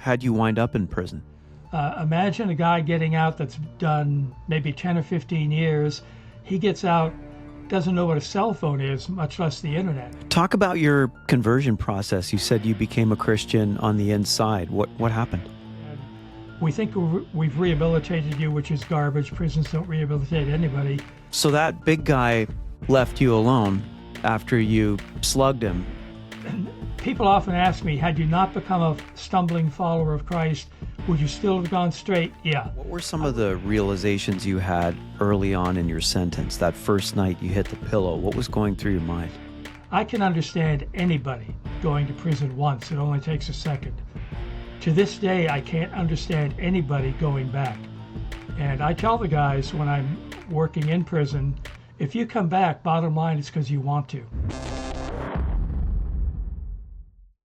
how'd you wind up in prison? Imagine a guy getting out that's done maybe 10 or 15 years. He gets out, doesn't know what a cell phone is, much less the internet. Talk about your conversion process. You said you became a Christian on the inside. What happened? We think we've rehabilitated you, which is garbage. Prisons don't rehabilitate anybody. So that big guy left you alone after you slugged him. People often ask me, had you not become a stumbling follower of Christ, would you still have gone straight? Yeah. What were some of the realizations you had early on in your sentence, that first night you hit the pillow? What was going through your mind? I can understand anybody going to prison once. It only takes a second. To this day, I can't understand anybody going back. And I tell the guys when I'm working in prison, if you come back, bottom line, it's because you want to.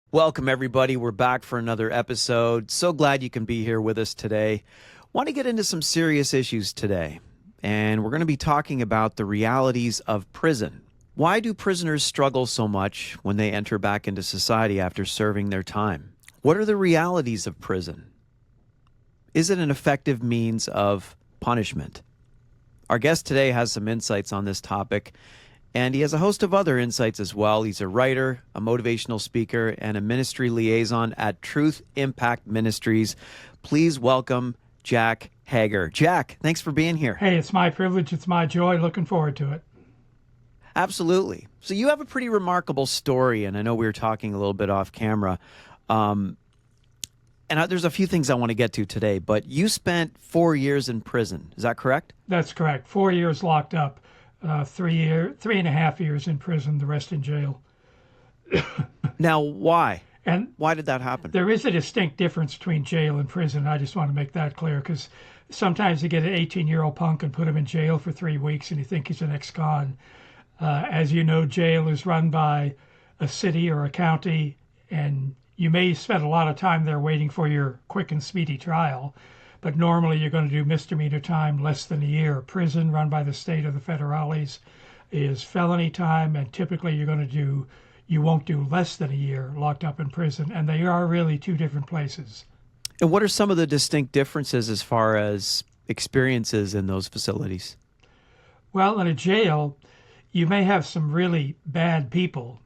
Welcome, everybody. We're back for another episode. So glad you can be here with us today. Want to get into some serious issues today. And we're going to be talking about the realities of prison. Why do prisoners struggle so much when they enter back into society after serving their time? What are the realities of prison? Is it an effective means of punishment? Our guest today has some insights on this topic, and he has a host of other insights as well. He's a writer, a motivational speaker, and a ministry liaison at Truth Impact Ministries. Please welcome Jack Hager. Jack, thanks for being here. Hey, it's my privilege. It's my joy. Looking forward to it. Absolutely. So you have a pretty remarkable story, and I know we were talking a little bit off camera. There's a few things I want to get to today, but you spent 4 years in prison. Is that correct? That's correct. 4 years locked up, 3.5 years in prison, the rest in jail. Now, why? And why did that happen? There is a distinct difference between jail and prison. I just want to make that clear, because sometimes you get an 18-year-old punk and put him in jail for 3 weeks and you think he's an ex-con. As you know, jail is run by a city or a county, and you may spend a lot of time there waiting for your quick and speedy trial, but normally you're going to do misdemeanor time less than a year. Prison, run by the state or the federales, is felony time, and typically you won't do less than a year locked up in prison, and they are really two different places. And what are some of the distinct differences as far as experiences in those facilities? Well, in a jail, you may have some really bad people,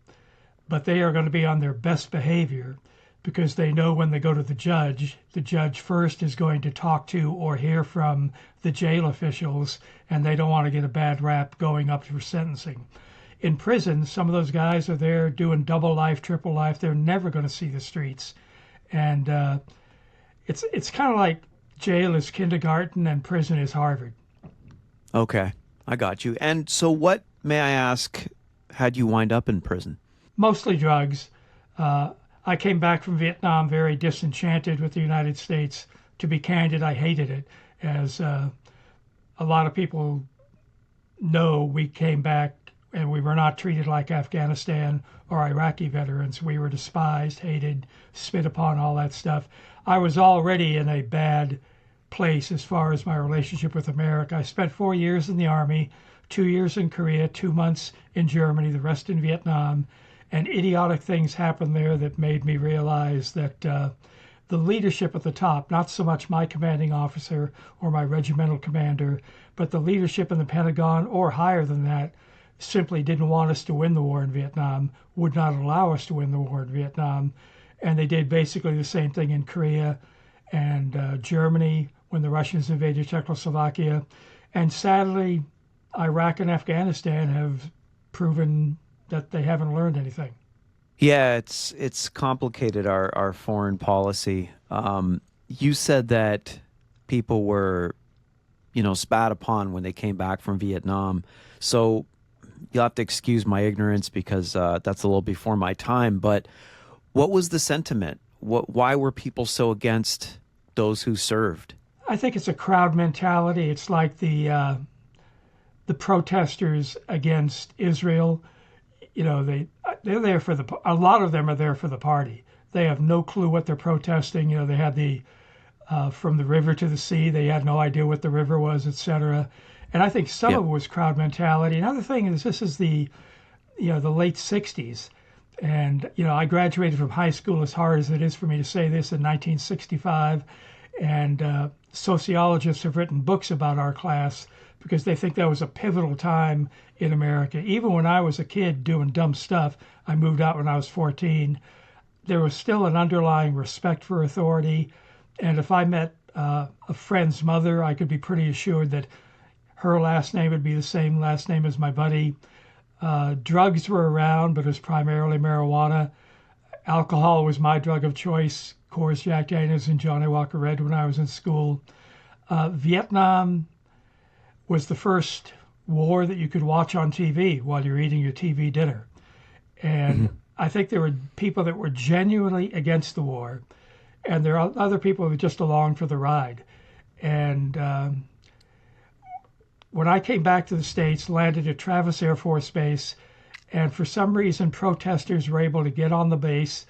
but they are going to be on their best behavior because they know when they go to the judge first is going to talk to or hear from the jail officials, and they don't want to get a bad rap going up for sentencing. In prison, some of those guys are there doing double life, triple life. They're never going to see the streets. And it's kind of like jail is kindergarten and prison is Harvard. Okay, I got you. And so what, may I ask, how'd you wind up in prison? Mostly drugs. I came back from Vietnam very disenchanted with the United States. To be candid, I hated it. As a lot of people know, we came back and we were not treated like Afghanistan or Iraqi veterans. We were despised, hated, spit upon, all that stuff. I was already in a bad place as far as my relationship with America. I spent 4 years in the Army, 2 years in Korea, 2 months in Germany, the rest in Vietnam. And idiotic things happened there that made me realize that the leadership at the top, not so much my commanding officer or my regimental commander, but the leadership in the Pentagon or higher than that, simply didn't want us to win the war in Vietnam, would not allow us to win the war in Vietnam. And they did basically the same thing in Korea and Germany when the Russians invaded Czechoslovakia. And sadly, Iraq and Afghanistan have proven that they haven't learned anything. Yeah, it's complicated, our foreign policy. You said that people were, spat upon when they came back from Vietnam. So you'll have to excuse my ignorance because that's a little before my time. But what was the sentiment? Why were people so against those who served? I think it's a crowd mentality. It's like the protesters against Israel. They're there a lot of them are there for the party. They have no clue what they're protesting. They had from the river to the sea, they had no idea what the river was, etc. And I think some of it was crowd mentality. Another thing is this is the late 60s. And, I graduated from high school, as hard as it is for me to say this, in 1965. And sociologists have written books about our class because they think that was a pivotal time in America. Even when I was a kid doing dumb stuff, I moved out when I was 14, there was still an underlying respect for authority. And if I met a friend's mother, I could be pretty assured that her last name would be the same last name as my buddy. Drugs were around, but it was primarily marijuana. Alcohol was my drug of choice, Coors, Jack Daniels, and Johnny Walker Red when I was in school. Vietnam was the first war that you could watch on TV while you're eating your TV dinner. And I think there were people that were genuinely against the war, and there are other people who were just along for the ride. And when I came back to the States, landed at Travis Air Force Base, and for some reason protesters were able to get on the base,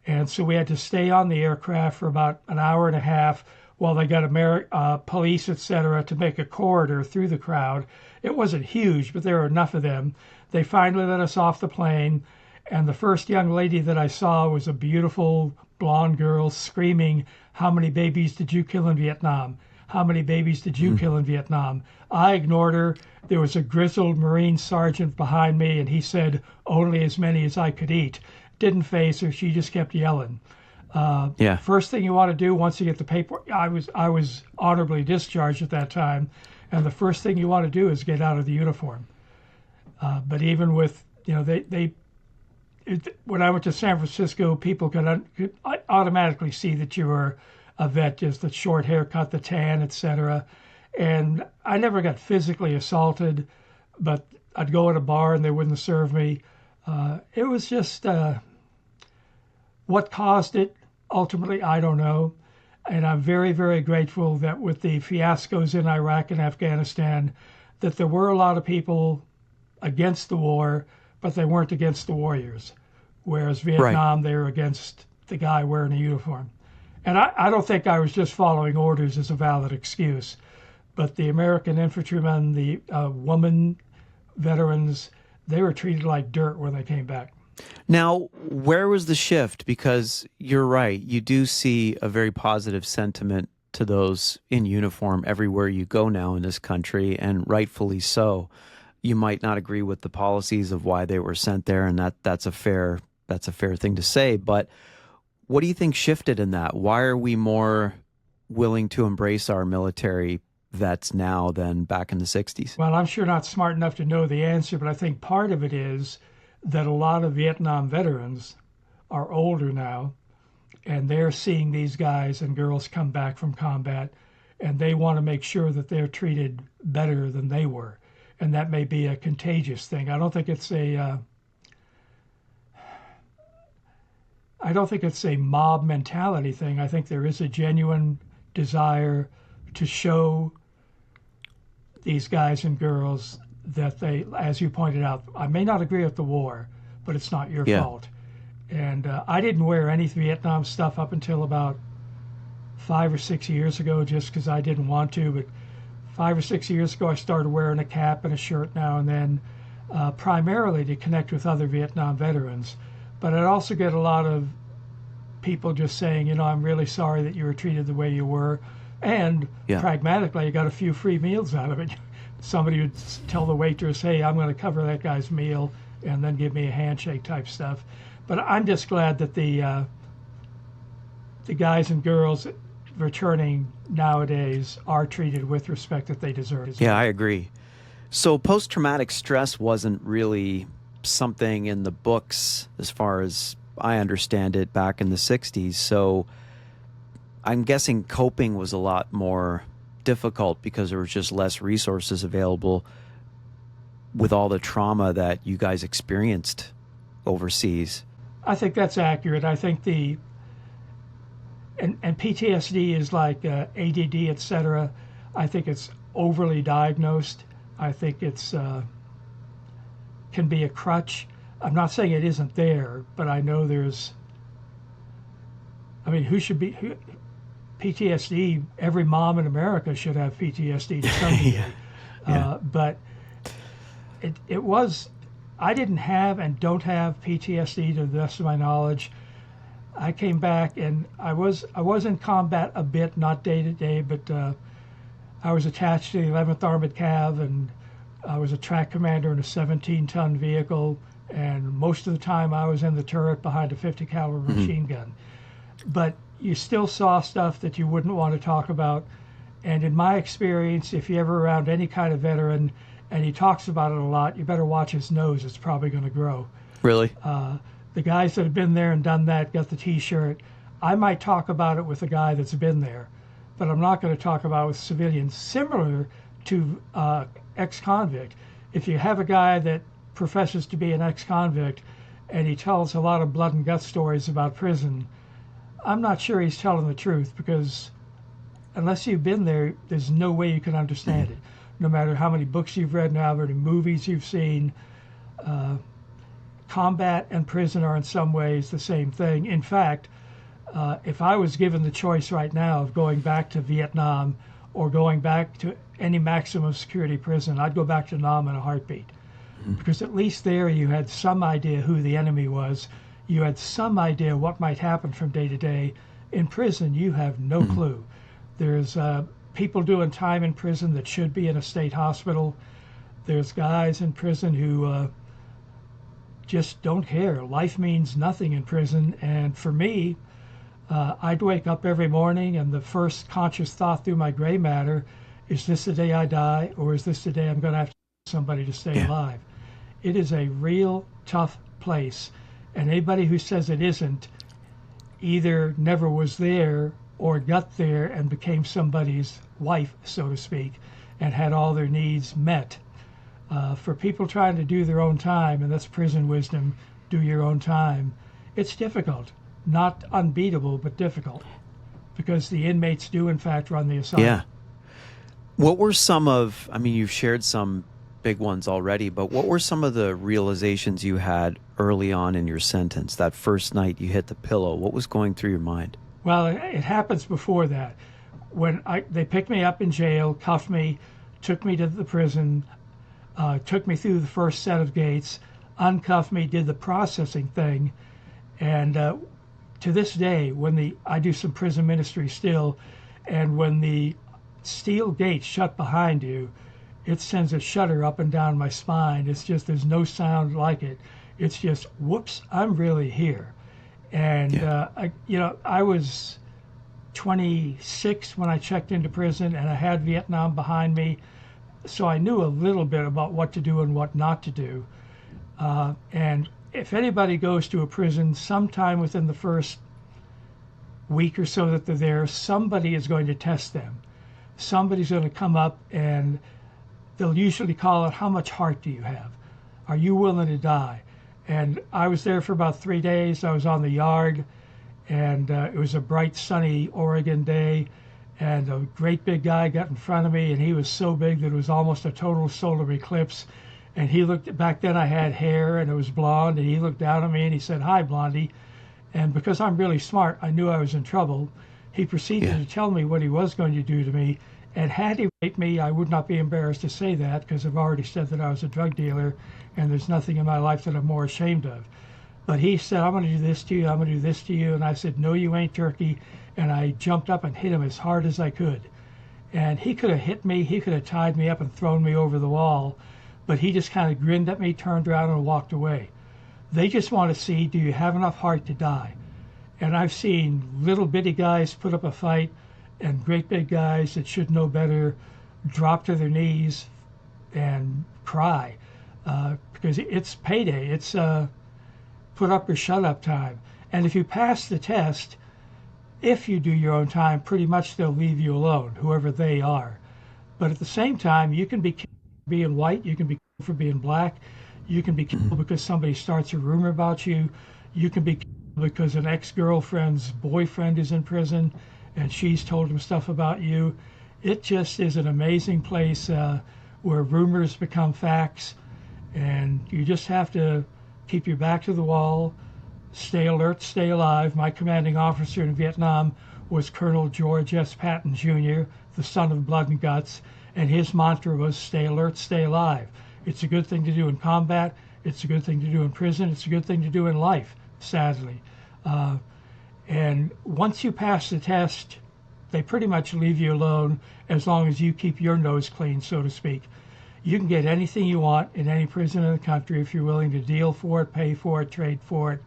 and so we had to stay on the aircraft for about an hour and a half while they got police, etc., to make a corridor through the crowd. It wasn't huge, but there were enough of them. They finally let us off the plane, and the first young lady that I saw was a beautiful blonde girl screaming, "How many babies did you kill in Vietnam? How many babies did you kill in Vietnam?" I ignored her. There was a grizzled Marine sergeant behind me, and he said, "Only as many as I could eat." Didn't faze her. She just kept yelling. First thing you want to do once you get the paper, I was honorably discharged at that time, and the first thing you want to do is get out of the uniform. But even with, when I went to San Francisco, people could automatically see that you were a vet, just the short haircut, the tan, etc. And I never got physically assaulted, but I'd go at a bar and they wouldn't serve me. It was just what caused it. Ultimately, I don't know. And I'm very, very grateful that with the fiascos in Iraq and Afghanistan, that there were a lot of people against the war, but they weren't against the warriors. Whereas Vietnam, They were against the guy wearing a uniform. And I don't think I was just following orders as a valid excuse. But the American infantrymen, the woman veterans, they were treated like dirt when they came back. Now, where was the shift? Because you're right, you do see a very positive sentiment to those in uniform everywhere you go now in this country, and rightfully so. You might not agree with the policies of why they were sent there, and that's a fair thing to say. But what do you think shifted in that? Why are we more willing to embrace our military vets now than back in the 60s? Well, I'm sure not smart enough to know the answer, but I think part of it is that a lot of Vietnam veterans are older now, and they're seeing these guys and girls come back from combat, and they want to make sure that they're treated better than they were. And that may be a contagious thing. I don't think it's a mob mentality thing. I think there is a genuine desire to show these guys and girls that they, as you pointed out, I may not agree with the war, but it's not your fault. And I didn't wear any Vietnam stuff up until about 5 or 6 years ago, just because I didn't want to. But 5 or 6 years ago, I started wearing a cap and a shirt now and then, primarily to connect with other Vietnam veterans. But I'd also get a lot of people just saying, I'm really sorry that you were treated the way you were. And pragmatically, I got a few free meals out of it. Somebody would tell the waitress, "Hey, I'm going to cover that guy's meal," and then give me a handshake type stuff. But I'm just glad that the guys and girls returning nowadays are treated with respect that they deserve. Yeah, I agree. So post-traumatic stress wasn't really something in the books as far as I understand it back in the 60s. So I'm guessing coping was a lot more difficult because there was just less resources available with all the trauma that you guys experienced overseas. I think that's accurate. I think and PTSD is like ADD, etc. I think it's overly diagnosed. I think it's can be a crutch. I'm not saying it isn't there, but I know PTSD, every mom in America should have PTSD to some degree. But it was, I didn't have and don't have PTSD to the best of my knowledge. I came back and I was in combat a bit, not day to day, but I was attached to the 11th Armored Cav, and I was a track commander in a 17-ton vehicle, and most of the time I was in the turret behind a 50 caliber machine gun. But you still saw stuff that you wouldn't want to talk about. And in my experience, if you're ever around any kind of veteran and he talks about it a lot, you better watch his nose. It's probably going to grow. Really? The guys that have been there and done that, got the T-shirt. I might talk about it with a guy that's been there, but I'm not going to talk about it with civilians. Similar to ex-convict. If you have a guy that professes to be an ex-convict and he tells a lot of blood and guts stories about prison, I'm not sure he's telling the truth, because unless you've been there, there's no way you can understand it. No matter how many books you've read, how many movies you've seen, combat and prison are in some ways the same thing. In fact, if I was given the choice right now of going back to Vietnam or going back to any maximum security prison, I'd go back to Nam in a heartbeat. Because at least there you had some idea who the enemy was. You had some idea what might happen from day to day. In prison, you have no clue. There's people doing time in prison that should be in a state hospital. There's guys in prison who just don't care. Life means nothing in prison. And for me, I'd wake up every morning and the first conscious thought through my gray matter, is this the day I die, or is this the day I'm going to have to somebody to stay alive? It is a real tough place. And anybody who says it isn't either never was there or got there and became somebody's wife, so to speak, and had all their needs met. For people trying to do their own time, and that's prison wisdom, do your own time, it's difficult. Not unbeatable, but difficult. Because the inmates do, in fact, run the assignment. Yeah. What were some of, I mean, you've shared some big ones already, but what were some of the realizations you had early on in your sentence? That first night you hit the pillow, what was going through your mind? Well, it happens before that. When they picked me up in jail, cuffed me, took me to the prison, took me through the first set of gates, uncuffed me, did the processing thing, and to this day, when I do some prison ministry still, and when the steel gates shut behind you, it sends a shudder up and down my spine. It's just, there's no sound like it. It's just, whoops, I'm really here. And, I was 26 when I checked into prison, and I had Vietnam behind me. So I knew a little bit about what to do and what not to do. And if anybody goes to a prison sometime within the first week or so that they're there, somebody is going to test them. Somebody's going to come up, and they'll usually call it, how much heart do you have? Are you willing to die? And I was there for about 3 days. I was on the yard, and it was a bright, sunny Oregon day, and a great big guy got in front of me, and he was so big that it was almost a total solar eclipse. And he looked, back then I had hair and it was blonde, and he looked down at me and he said, "Hi, Blondie." And because I'm really smart, I knew I was in trouble. He proceeded to tell me what he was going to do to me. And had he raped me, I would not be embarrassed to say that, because I've already said that I was a drug dealer, and there's nothing in my life that I'm more ashamed of. But he said, "I'm going to do this to you, I'm going to do this to you." And I said, "No, you ain't, turkey." And I jumped up and hit him as hard as I could. And he could have hit me, he could have tied me up and thrown me over the wall, but he just kind of grinned at me, turned around, and walked away. They just want to see, do you have enough heart to die? And I've seen little bitty guys put up a fight, and great big guys that should know better drop to their knees and cry, because it's payday. It's put up or shut up time. And if you pass the test, if you do your own time, pretty much they'll leave you alone, whoever they are. But at the same time, you can be killed for being white, you can be killed for being black, you can be killed because somebody starts a rumor about you, you can be killed because an ex-girlfriend's boyfriend is in prison and she's told him stuff about you. It just is an amazing place where rumors become facts, and you just have to keep your back to the wall, stay alert, stay alive. My commanding officer in Vietnam was Colonel George S. Patton, Jr., the son of Blood and Guts, and his mantra was stay alert, stay alive. It's a good thing to do in combat. It's a good thing to do in prison. It's a good thing to do in life, sadly. And once you pass the test, they pretty much leave you alone as long as you keep your nose clean, so to speak. You can get anything you want in any prison in the country if you're willing to deal for it, pay for it, trade for it.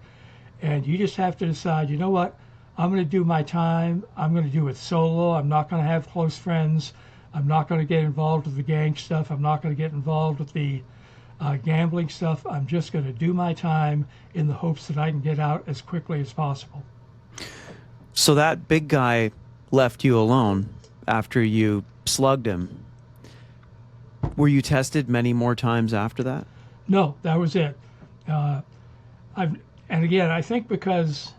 And you just have to decide, you know what, I'm going to do my time. I'm going to do it solo. I'm not going to have close friends. I'm not going to get involved with the gang stuff. I'm not going to get involved with the gambling stuff. I'm just going to do my time in the hopes that I can get out as quickly as possible. So that big guy left you alone after you slugged him. Were you tested many more times after that? No, that was it. And again, I think because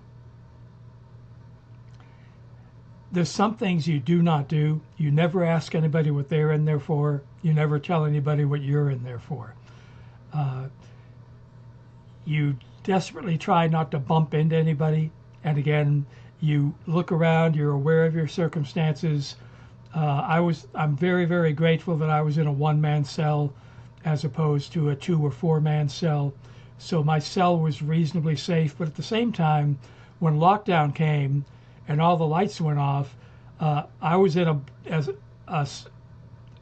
there's some things you do not do. You never ask anybody what they're in there for. You never tell anybody what you're in there for. You desperately try not to bump into anybody. And again, you look around, you're aware of your circumstances. I'm very, very grateful that I was in a one-man cell as opposed to a 2 or 4-man cell. So my cell was reasonably safe. But at the same time, when lockdown came and all the lights went off, I was in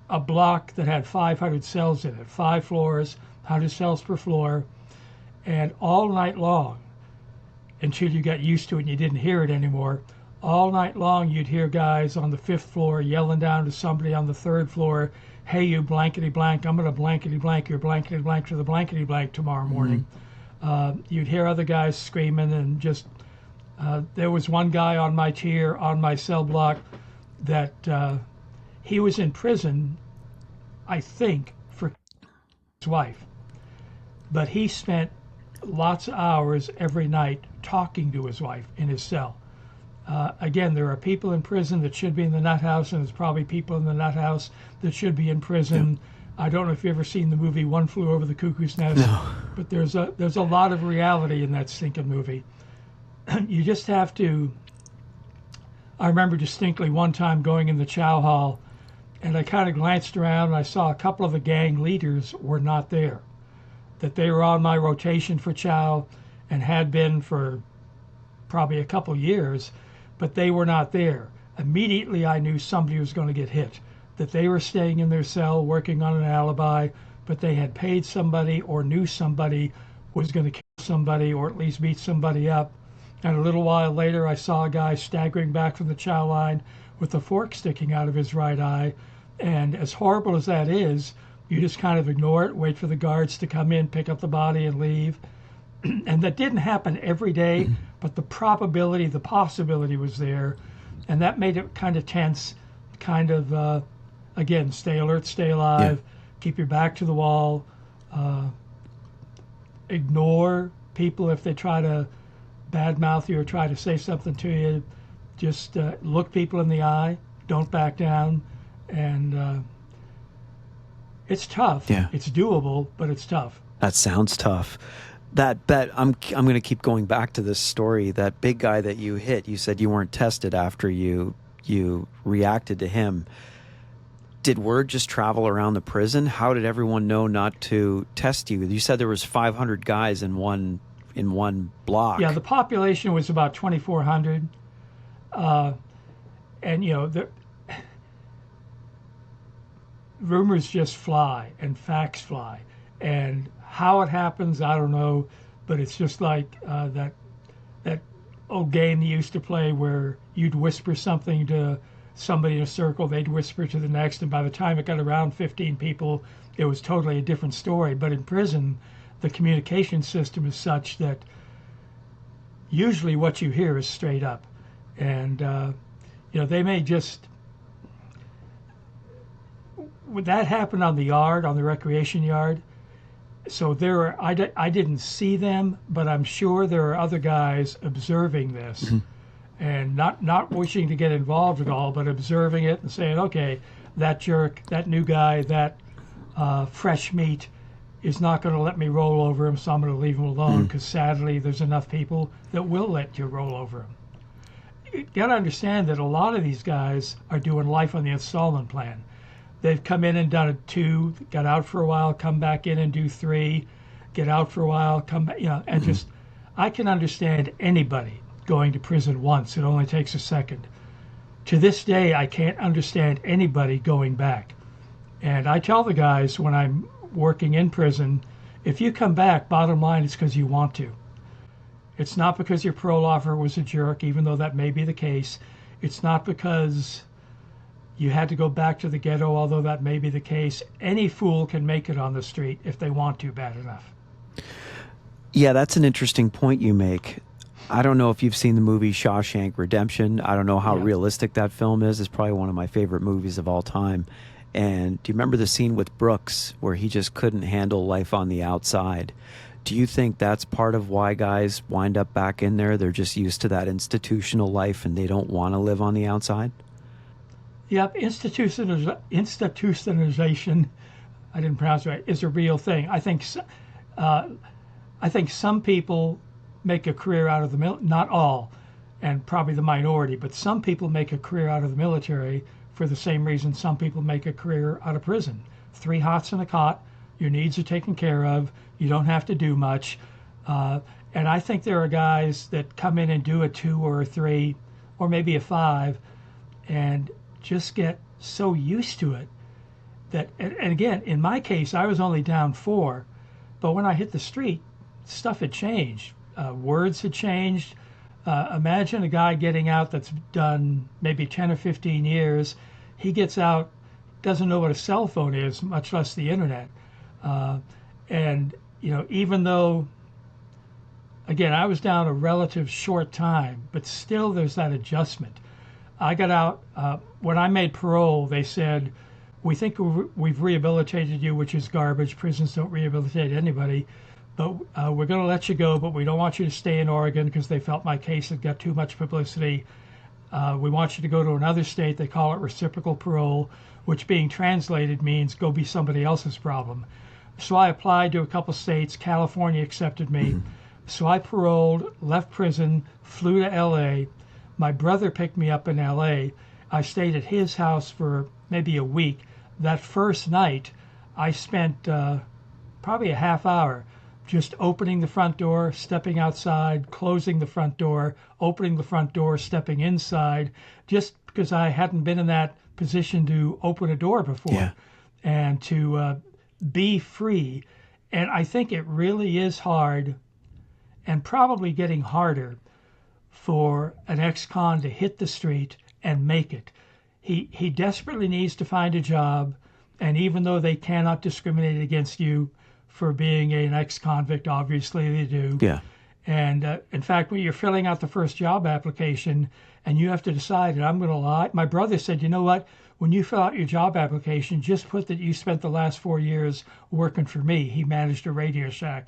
a block that had 500 cells in it, 5 floors, 100 cells per floor, and all night long, until you got used to it and you didn't hear it anymore, all night long you'd hear guys on the 5th floor yelling down to somebody on the 3rd floor, hey, you blankety blank, I'm going to blankety blank your blankety blank to the blankety blank tomorrow morning. You'd hear other guys screaming, and just there was one guy on my tier on my cell block that he was in prison, I think, for his wife, but he spent lots of hours every night talking to his wife in his cell. Again, there are people in prison that should be in the nut house, and there's probably people in the nut house that should be in prison. Yep. I don't know if you've ever seen the movie One Flew Over the Cuckoo's Nest, no. But there's a lot of reality in that stinking movie. You just have to. I remember distinctly one time going in the chow hall, and I kind of glanced around and I saw a couple of the gang leaders were not there. That they were on my rotation for chow and had been for probably a couple years, but they were not there. Immediately I knew somebody was going to get hit, that they were staying in their cell working on an alibi, but they had paid somebody or knew somebody was going to kill somebody or at least beat somebody up. And a little while later I saw a guy staggering back from the chow line with a fork sticking out of his right eye. And as horrible as that is, you just kind of ignore it, wait for the guards to come in, pick up the body and leave. And that didn't happen every day, but the probability, the possibility was there. And that made it kind of tense, kind of, again, stay alert, stay alive, keep your back to the wall, ignore people if they try to badmouth you or try to say something to you. Just look people in the eye, don't back down, and it's tough. Yeah. It's doable, but it's tough. That sounds tough. That I'm going to keep going back to this story. That big guy that you hit, you said you weren't tested after you reacted to him. Did word just travel around the prison? How did everyone know not to test you? You said there was 500 guys in one block. Yeah, the population was about 2,400, and the rumors just fly and facts fly, and how it happens, I don't know, but it's just like that old game they used to play where you'd whisper something to somebody in a circle, they'd whisper to the next, and by the time it got around 15 people, it was totally a different story. But in prison, the communication system is such that usually what you hear is straight up. And, they may just... Would that happen on the yard, on the recreation yard? So I didn't see them, but I'm sure there are other guys observing this and not wishing to get involved at all, but observing it and saying, okay, that jerk, that new guy, that fresh meat is not going to let me roll over him, so I'm going to leave him alone, because sadly there's enough people that will let you roll over him. You got to understand that a lot of these guys are doing life on the installment plan. They've come in and done 2, got out for a while, come back in and do 3. get out for a while, come back, and just, I can understand anybody going to prison once. It only takes a second. To this day, I can't understand anybody going back. And I tell the guys when I'm working in prison, if you come back, bottom line, it's because you want to. It's not because your parole officer was a jerk, even though that may be the case. It's not because you had to go back to the ghetto, although that may be the case. Any fool can make it on the street if they want to bad enough. Yeah, that's an interesting point you make. I don't know if you've seen the movie Shawshank Redemption. I don't know how realistic that film is. It's probably one of my favorite movies of all time. And do you remember the scene with Brooks where he just couldn't handle life on the outside? Do you think that's part of why guys wind up back in there? They're just used to that institutional life and they don't want to live on the outside? Yep, institutionalization, I didn't pronounce it right, is a real thing. I think some people make a career out of the military, not all, and probably the minority, but some people make a career out of the military for the same reason some people make a career out of prison. 3 hots and a cot, your needs are taken care of, you don't have to do much. And I think there are guys that come in and do a 2 or a 3 or maybe a 5 and just get so used to it that, and again, in my case, I was only down 4, but when I hit the street, stuff had changed. Words had changed. Imagine a guy getting out that's done maybe 10 or 15 years. He gets out, doesn't know what a cell phone is, much less the internet. And, even though, again, I was down a relative short time, but still there's that adjustment. I got out, when I made parole, they said, we think we've rehabilitated you, which is garbage. Prisons don't rehabilitate anybody. But we're going to let you go, but we don't want you to stay in Oregon because they felt my case had got too much publicity. We want you to go to another state. They call it reciprocal parole, which being translated means go be somebody else's problem. So I applied to a couple states. California accepted me. So I paroled, left prison, flew to L.A. My brother picked me up in L.A. I stayed at his house for maybe a week. That first night, I spent probably a half hour just opening the front door, stepping outside, closing the front door, opening the front door, stepping inside, just because I hadn't been in that position to open a door before and to be free. And I think it really is hard and probably getting harder for an ex-con to hit the street and make it. He desperately needs to find a job, and even though they cannot discriminate against you for being an ex-convict, obviously they do. Yeah. And in fact, when you're filling out the first job application and you have to decide, and I'm going to lie, my brother said, you know what, when you fill out your job application, just put that you spent the last 4 years working for me. He managed a Radio Shack.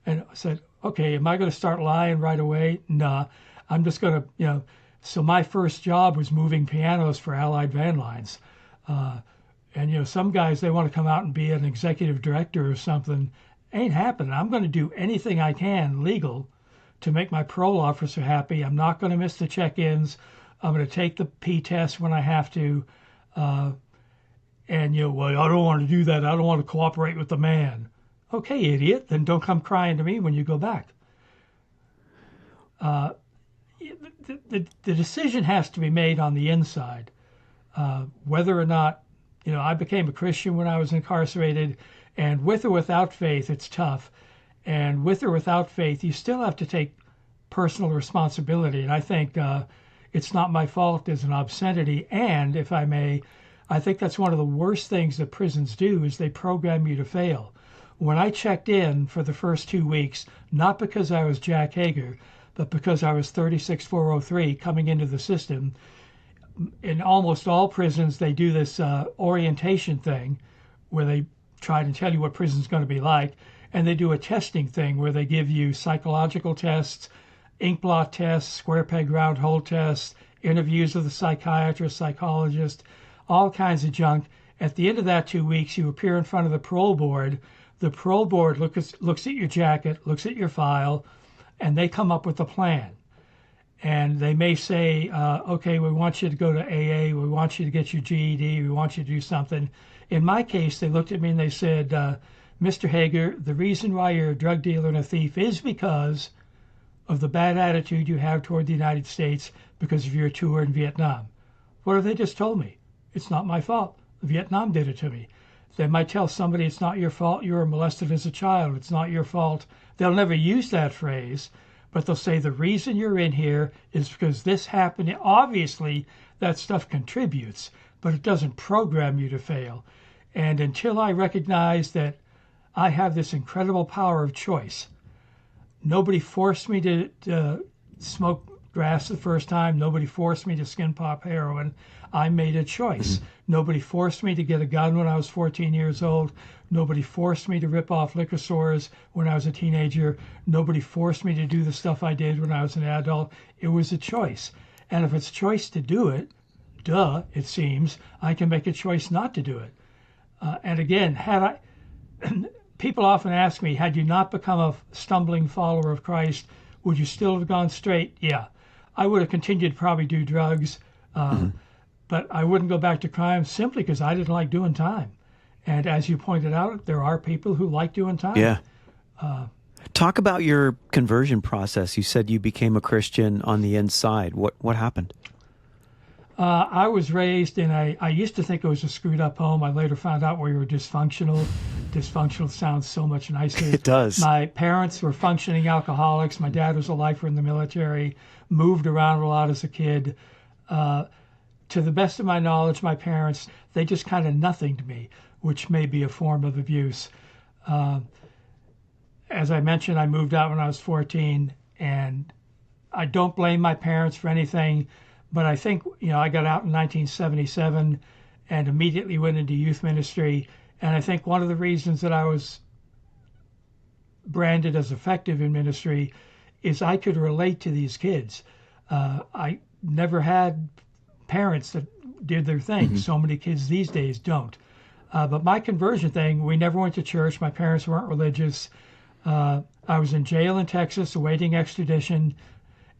And I said, okay, am I going to start lying right away? Nah, I'm just going to, so my first job was moving pianos for Allied Van Lines. And, some guys, they want to come out and be an executive director or something. Ain't happening. I'm going to do anything I can legal to make my parole officer happy. I'm not going to miss the check-ins. I'm going to take the P test when I have to. Well, I don't want to do that. I don't want to cooperate with the man. Okay, idiot. Then don't come crying to me when you go back. The decision has to be made on the inside, whether or not, I became a Christian when I was incarcerated, and with or without faith, it's tough. And with or without faith, you still have to take personal responsibility. And I think it's not my fault there's an obscenity. And if I may, I think that's one of the worst things that prisons do is they program you to fail. When I checked in for the first 2 weeks, not because I was Jack Hager, but because I was 36403 coming into the system, in almost all prisons, they do this orientation thing where they try to tell you what prison's going to be like. And they do a testing thing where they give you psychological tests, ink blot tests, square peg round hole tests, interviews with a psychiatrist, psychologist, all kinds of junk. At the end of that 2 weeks, you appear in front of the parole board. The parole board looks at your jacket, looks at your file, and they come up with a plan. And they may say, okay, we want you to go to AA, we want you to get your GED, we want you to do something. In my case, they looked at me and they said, Mr. Hager, the reason why you're a drug dealer and a thief is because of the bad attitude you have toward the United States because of your tour in Vietnam. What if they just told me? It's not my fault. Vietnam did it to me. They might tell somebody it's not your fault. You were molested as a child. It's not your fault. They'll never use that phrase, but they'll say the reason you're in here is because this happened. Obviously, that stuff contributes, but it doesn't program you to fail. And until I recognize that I have this incredible power of choice, nobody forced me to smoke grass the first time. Nobody forced me to skin pop heroin. I made a choice. Nobody forced me to get a gun when I was 14 years old. Nobody forced me to rip off liquor stores when I was a teenager. Nobody forced me to do the stuff I did when I was an adult. It was a choice. And if it's choice to do it, it seems, I can make a choice not to do it. And again, people often ask me, had you not become a stumbling follower of Christ, would you still have gone straight? Yeah. I would have continued to probably do drugs, but I wouldn't go back to crime simply because I didn't like doing time. And as you pointed out, there are people who like doing time. Yeah. Talk about your conversion process. You said you became a Christian on the inside. What happened? I was raised in I used to think it was a screwed up home. I later found out we were dysfunctional. Dysfunctional sounds so much nicer. It does. My parents were functioning alcoholics. My dad was a lifer in the military, moved around a lot as a kid. To the best of my knowledge, my parents, they just kind of nothinged me, which may be a form of abuse. As I mentioned, I moved out when I was 14, and I don't blame my parents for anything. But I think, I got out in 1977 and immediately went into youth ministry. And I think one of the reasons that I was branded as effective in ministry is I could relate to these kids. I never had parents that did their thing. So many kids these days don't. But my conversion thing, we never went to church. My parents weren't religious. I was in jail in Texas awaiting extradition.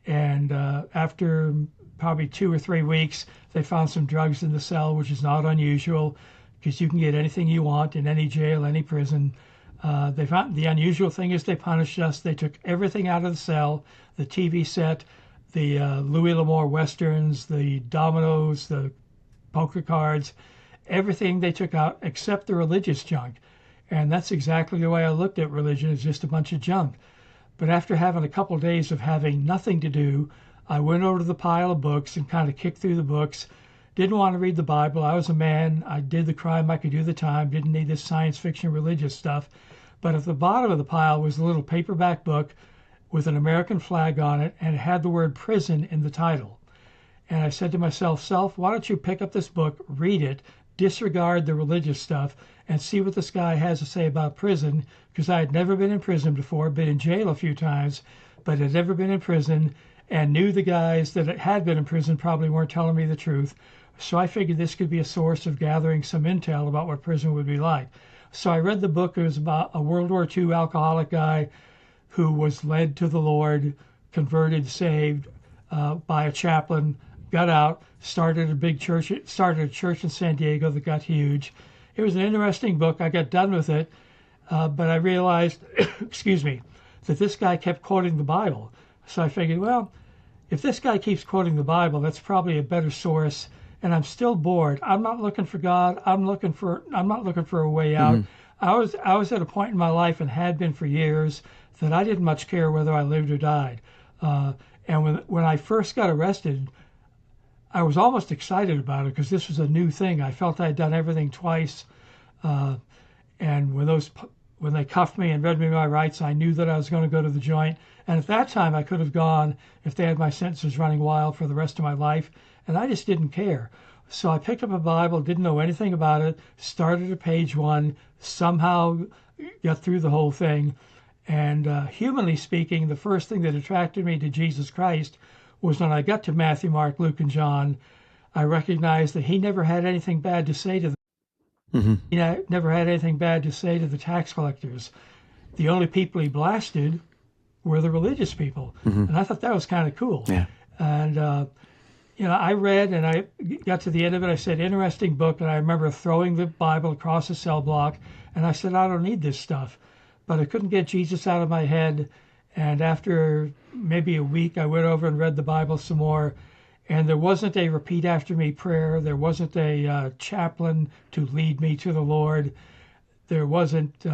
And after probably 2 or 3 weeks, they found some drugs in the cell, which is not unusual because you can get anything you want in any jail, any prison. They found the unusual thing is they punished us. They took everything out of the cell, the TV set, the Louis L'Amour Westerns, the dominoes, the poker cards, everything they took out except the religious junk. And that's exactly the way I looked at religion, as just a bunch of junk. But after having a couple of days of having nothing to do, I went over to the pile of books and kind of kicked through the books. Didn't want to read the Bible. I was a man. I did the crime. I could do the time. Didn't need this science fiction religious stuff. But at the bottom of the pile was a little paperback book with an American flag on it, and it had the word prison in the title. And I said to myself, Self, why don't you pick up this book, read it, disregard the religious stuff, and see what this guy has to say about prison, because I had never been in prison before, been in jail a few times, but had never been in prison, and knew the guys that had been in prison probably weren't telling me the truth. So I figured this could be a source of gathering some intel about what prison would be like. So I read the book. It was about a World War II alcoholic guy who was led to the Lord, converted, saved by a chaplain, got out, started a church in San Diego that got huge. It was an interesting book. I got done with it, but I realized, that this guy kept quoting the Bible. So I figured, well, if this guy keeps quoting the Bible, that's probably a better source. And I'm still bored. I'm not looking for God. I'm not looking for a way out. I was at a point in my life, and had been for years, that I didn't much care whether I lived or died. And when I first got arrested, I was almost excited about it because this was a new thing. I felt I had done everything twice. And when they cuffed me and read me my rights, I knew that I was going to go to the joint. And at that time, I could have gone if they had my sentences running wild for the rest of my life. And I just didn't care. So I picked up a Bible, didn't know anything about it, started at page 1, somehow got through the whole thing. And humanly speaking, the first thing that attracted me to Jesus Christ was when I got to Matthew, Mark, Luke, and John. I recognized that he never had anything bad to say to them. He never had anything bad to say to the tax collectors. The only people he blasted were the religious people. And I thought that was kind of cool. Yeah. And, I read and I got to the end of it. I said, interesting book. And I remember throwing the Bible across the cell block. And I said, I don't need this stuff. But I couldn't get Jesus out of my head. And after maybe a week, I went over and read the Bible some more. And there wasn't a repeat after me prayer. There wasn't a chaplain to lead me to the Lord. There wasn't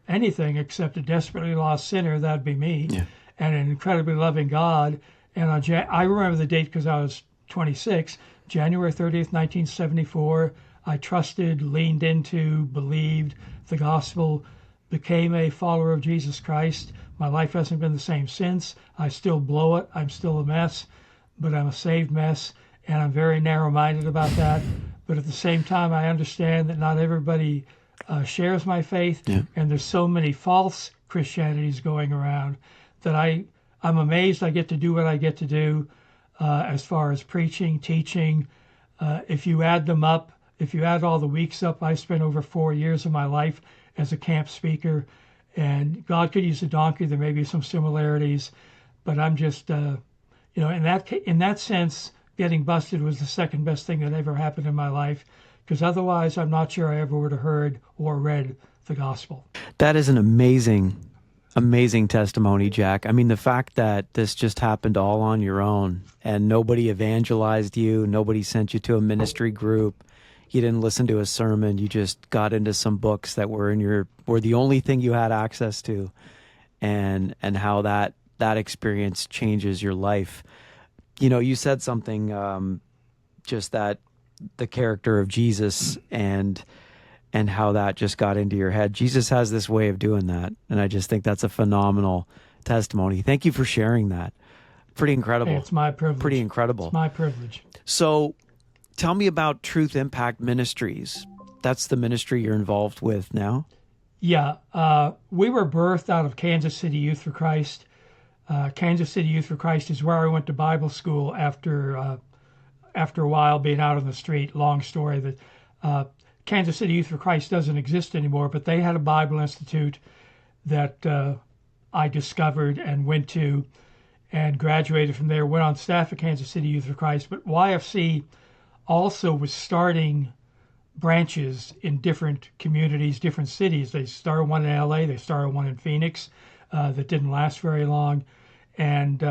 anything except a desperately lost sinner, that'd be me, and an incredibly loving God. And I remember the date because I was 26, January 30th, 1974, I trusted, leaned into, believed the gospel, became a follower of Jesus Christ. My life hasn't been the same since. I still blow it. I'm still a mess, but I'm a saved mess, and I'm very narrow-minded about that. But at the same time, I understand that not everybody shares my faith, and there's so many false Christianities going around that I'm amazed I get to do what I get to do as far as preaching, teaching. If you add them up, if you add all the weeks up, I spent over 4 years of my life as a camp speaker, and God could use a donkey. There may be some similarities, but I'm just, in that sense, getting busted was the second best thing that ever happened in my life, because otherwise I'm not sure I ever would have heard or read the gospel. That is an amazing testimony, Jack. I mean, the fact that this just happened all on your own and nobody evangelized you, nobody sent you to a ministry group, you didn't listen to a sermon, you just got into some books that were the only thing you had access to, and how that experience changes your life. You said something, just that the character of Jesus and how that just got into your head. Jesus has this way of doing that, and I just think that's a phenomenal testimony. Thank you for sharing that. Pretty incredible. Hey, it's my privilege. Pretty incredible. It's my privilege. So tell me about Truth Impact Ministries. That's the ministry you're involved with now? Yeah. We were birthed out of Kansas City Youth for Christ. Kansas City Youth for Christ is where I went to Bible school after a while being out on the street. Long story. That Kansas City Youth for Christ doesn't exist anymore, but they had a Bible Institute that I discovered and went to and graduated from there, went on staff at Kansas City Youth for Christ. But YFC also was starting branches in different communities, different cities. They started one in LA, they started one in Phoenix that didn't last very long. And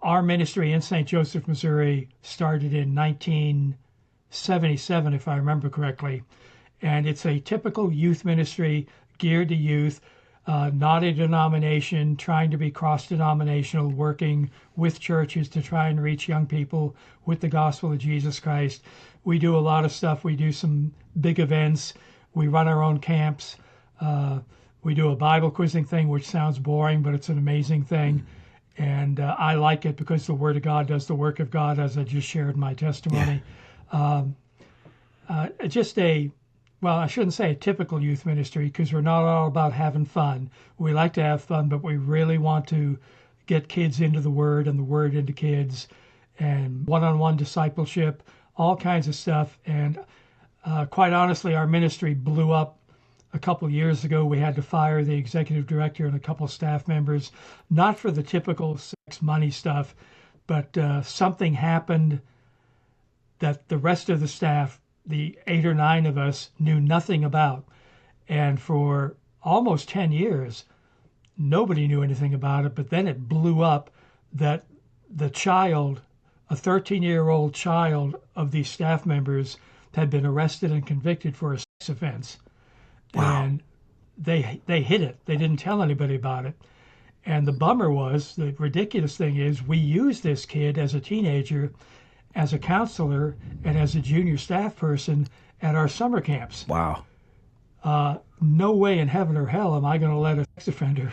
our ministry in St. Joseph, Missouri started in 1977, if I remember correctly. And it's a typical youth ministry geared to youth, not a denomination, trying to be cross-denominational, working with churches to try and reach young people with the gospel of Jesus Christ. We do a lot of stuff. We do some big events. We run our own camps. We do a Bible quizzing thing, which sounds boring, but it's an amazing thing. And I like it because the Word of God does the work of God, as I just shared in my testimony. Yeah. I shouldn't say a typical youth ministry, because we're not all about having fun. We like to have fun, but we really want to get kids into the Word and the Word into kids, and one-on-one discipleship, all kinds of stuff. And quite honestly, our ministry blew up a couple years ago. We had to fire the executive director and a couple staff members, not for the typical sex money stuff, but something happened that the rest of the staff, the 8 or 9 of us, knew nothing about. And for almost 10 years, nobody knew anything about it. But then it blew up that the child, a 13-year-old child of these staff members, had been arrested and convicted for a sex offense. Wow. And they hid it. They didn't tell anybody about it. And the bummer was, the ridiculous thing is, we used this kid as a teenager, as a counselor, and as a junior staff person at our summer camps. Wow. No way in heaven or hell am I going to let a sex offender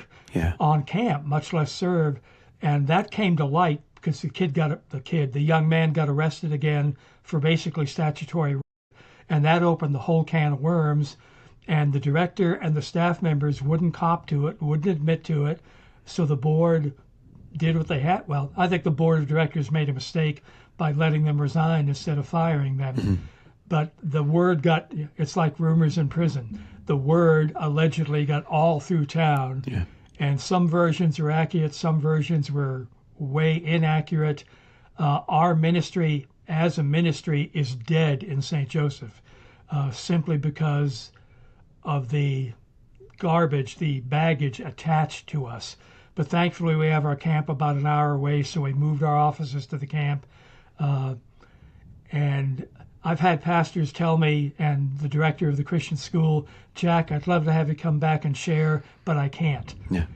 on camp, much less serve. And that came to light because the young man got arrested again for basically statutory rape. And that opened the whole can of worms. And the director and the staff members wouldn't cop to it, wouldn't admit to it. So the board did what they had. Well, I think the board of directors made a mistake by letting them resign instead of firing them. Mm-hmm. But the word it's like rumors in prison. The word allegedly got all through town. Yeah. And some versions are accurate, some versions were way inaccurate. Our ministry as a ministry is dead in St. Joseph, simply because of the garbage, the baggage attached to us. But thankfully, we have our camp about an hour away, so we moved our offices to the camp. And I've had pastors tell me, and the director of the Christian school, Jack, I'd love to have you come back and share, but I can't. Yeah.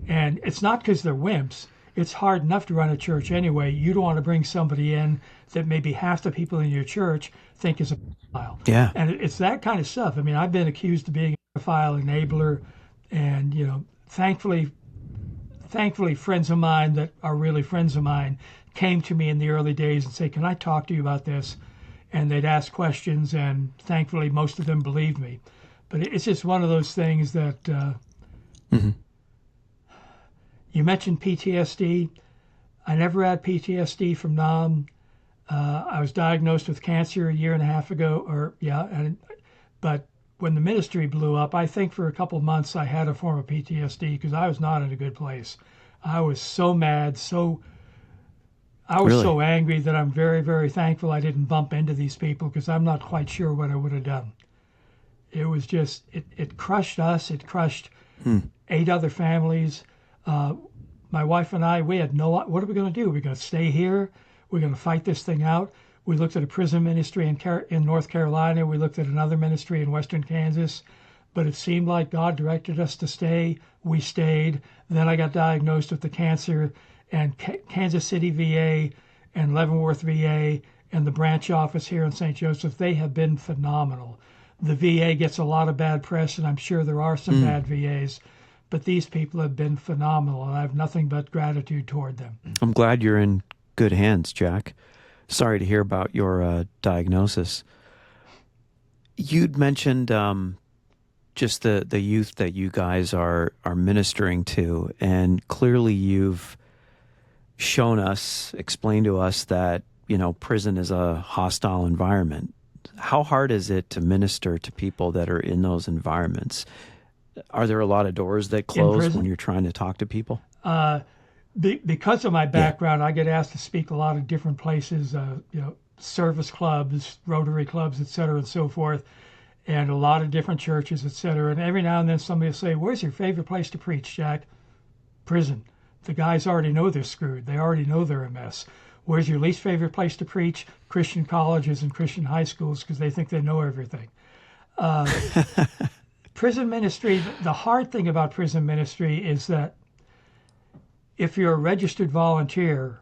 And it's not because they're wimps. It's hard enough to run a church anyway. You don't want to bring somebody in that maybe half the people in your church think is a pedophile. Yeah. And it's that kind of stuff. I mean, I've been accused of being a pedophile enabler, and thankfully, friends of mine that are really friends of mine came to me in the early days and say, "Can I talk to you about this?" And they'd ask questions, and thankfully, most of them believed me. But it's just one of those things that. Mm-hmm. You mentioned PTSD. I never had PTSD from Nam. I was diagnosed with cancer a year and a half ago, but when the ministry blew up, I think for a couple of months I had a form of PTSD because I was not in a good place. I was so mad, I was Really? so angry that I'm very, very thankful I didn't bump into these people because I'm not quite sure what I would have done. It was just, it crushed us. It crushed 8 other families. My wife and I, we had what are we going to do? We're going to stay here. We're going to fight this thing out. We looked at a prison ministry in North Carolina. We looked at another ministry in Western Kansas, but it seemed like God directed us to stay. We stayed. Then I got diagnosed with the cancer, and Kansas City VA and Leavenworth VA and the branch office here in St. Joseph, they have been phenomenal. The VA gets a lot of bad press, and I'm sure there are some bad VAs. But these people have been phenomenal, and I have nothing but gratitude toward them. I'm glad you're in good hands, Jack. Sorry to hear about your diagnosis. You'd mentioned just the youth that you guys are ministering to, and clearly you've explained to us that, prison is a hostile environment. How hard is it to minister to people that are in those environments? Are there a lot of doors that close when you're trying to talk to people? Because of my background, I get asked to speak a lot of different places, service clubs, Rotary clubs, et cetera, and so forth, and a lot of different churches, et cetera. And every now and then somebody will say, "Where's your favorite place to preach, Jack?" Prison. The guys already know they're screwed. They already know they're a mess. Where's your least favorite place to preach? Christian colleges and Christian high schools, because they think they know everything. Prison ministry, the hard thing about prison ministry is that if you're a registered volunteer,